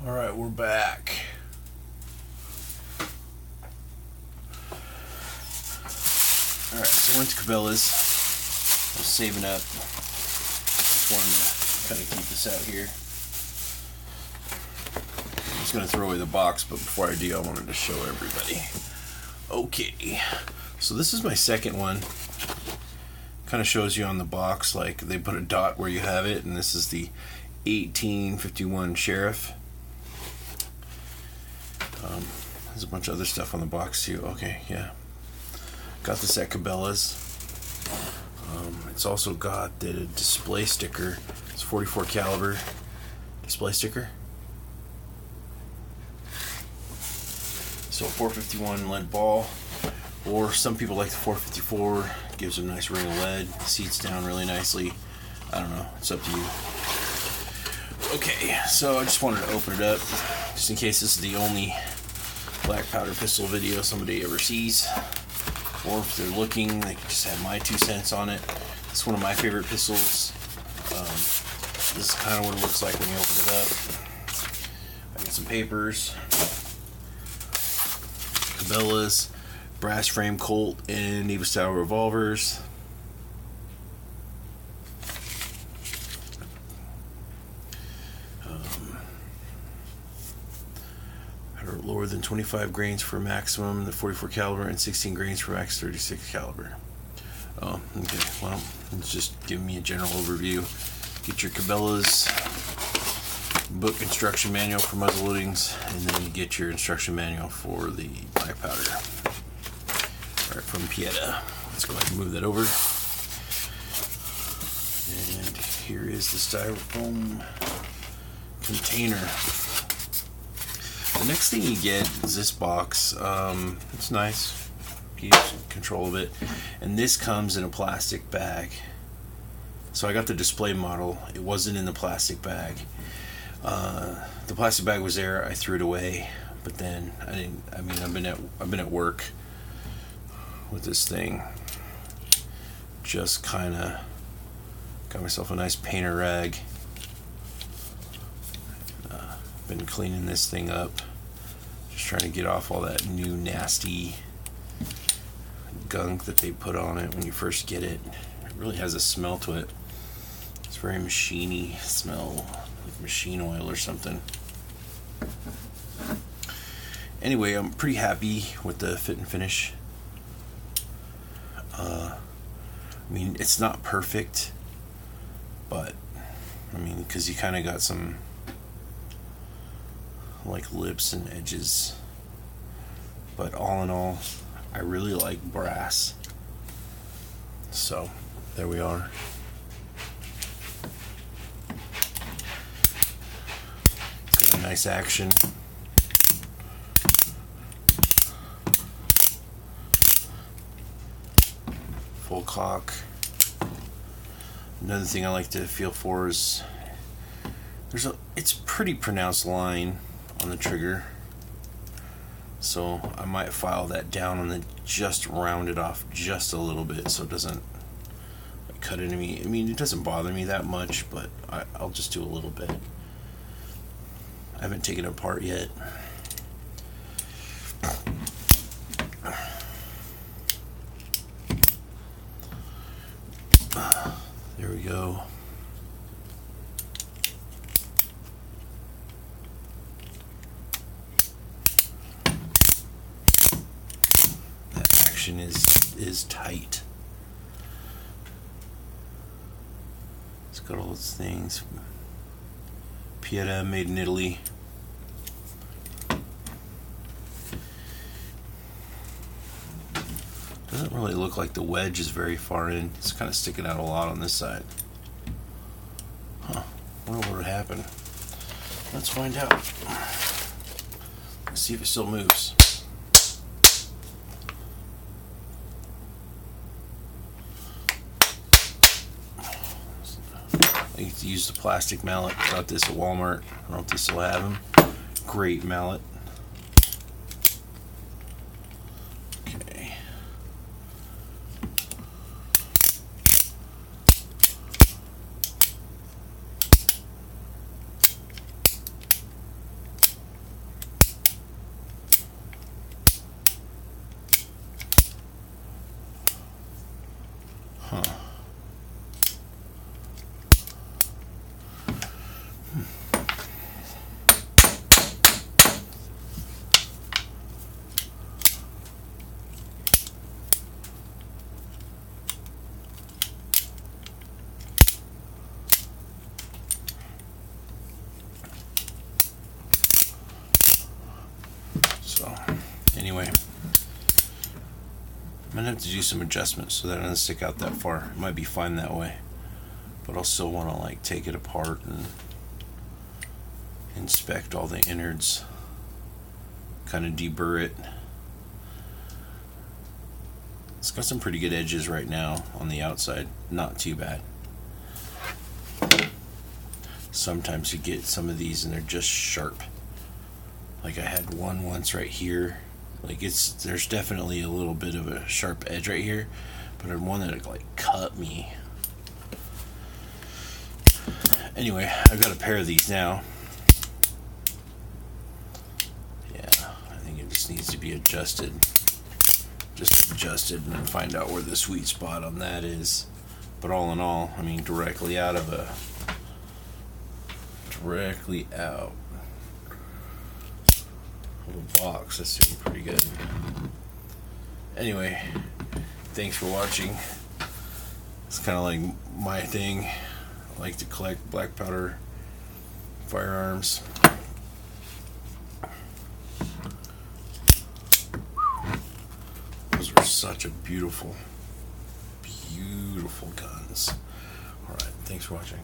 Alright, we're back. Alright, so I went to Cabela's. I was saving up. Just wanted to kind of keep this out here. I'm just going to throw away the box, but before I do, I wanted to show everybody. Okay, so this is my second one. Kind of shows you on the box, like they put a dot where you have it, and this is the 1851 Sheriff. There's a bunch of other stuff on the box too. Okay, yeah. Got this at Cabela's. It's also got the display sticker. It's 44 caliber display sticker. So 451 lead ball, or some people like the 454. Gives them a nice ring of lead. Seats down really nicely. I don't know. It's up to you. Okay, so I just wanted to open it up, just in case this is the only black powder pistol video somebody ever sees, or if they're looking, they can just have my 2 cents on it. It's one of my favorite pistols. This is kind of what it looks like when you open it up. I got some papers. Cabela's brass frame Colt and Neva style revolvers. Lower than 25 grains for maximum, the 44 caliber, and 16 grains for max 36 caliber. Oh, okay. Well, it's just giving me a general overview. Get your Cabela's book instruction manual for muzzle loadings, and then you get your instruction manual for the black powder. All right, from Pietta. Let's go ahead and move that over. And here is the styrofoam container. The next thing you get is this box. It's nice. Keeps control of it. And this comes in a plastic bag. So I got the display model. It wasn't in the plastic bag. The plastic bag was there. I threw it away. But then I didn't. I mean, I've been at work with this thing. Just kind of got myself a nice painter rag. Been cleaning this thing up, just trying to get off all that new nasty gunk that they put on it when you first get it. It really has a smell to it. It's very machiney smell, like machine oil or something. Anyway, I'm pretty happy with the fit and finish. I mean, it's not perfect, but I mean, because you kind of got some like lips and edges, but all in all, I really like brass. So there we are. Got a nice action. Full cock. Another thing I like to feel for is it's pretty pronounced line on the trigger, so I might file that down and then just round it off just a little bit so it doesn't cut into me. I mean, it doesn't bother me that much, but I'll just do a little bit. I haven't taken it apart yet. There we go. Is tight. It's got all those things. Pietta, made in Italy. Doesn't really look like the wedge is very far in. It's kind of sticking out a lot on this side. Huh. I wonder what would happen. Let's find out. Let's see if it still moves. I used to use the plastic mallet. Got this at Walmart. I don't know if they still have them. Great mallet. Okay. So, anyway, I'm gonna have to do some adjustments so that it doesn't stick out that far. It might be fine that way, but I'll still want to like take it apart and inspect all the innards, kind of deburr it. It's got some pretty good edges right now on the outside, not too bad. Sometimes you get some of these and they're just sharp. Like I had one once right here. Like there's definitely a little bit of a sharp edge right here, but I had one that like cut me. Anyway, I've got a pair of these now. Yeah, I think it just needs to be adjusted. Just adjusted and then find out where the sweet spot on that is. But all in all, I mean, directly out of the box, that's doing pretty good. Anyway, thanks for watching. It's kind of like my thing. I like to collect black powder firearms. Those are such a beautiful, beautiful guns. Alright, thanks for watching.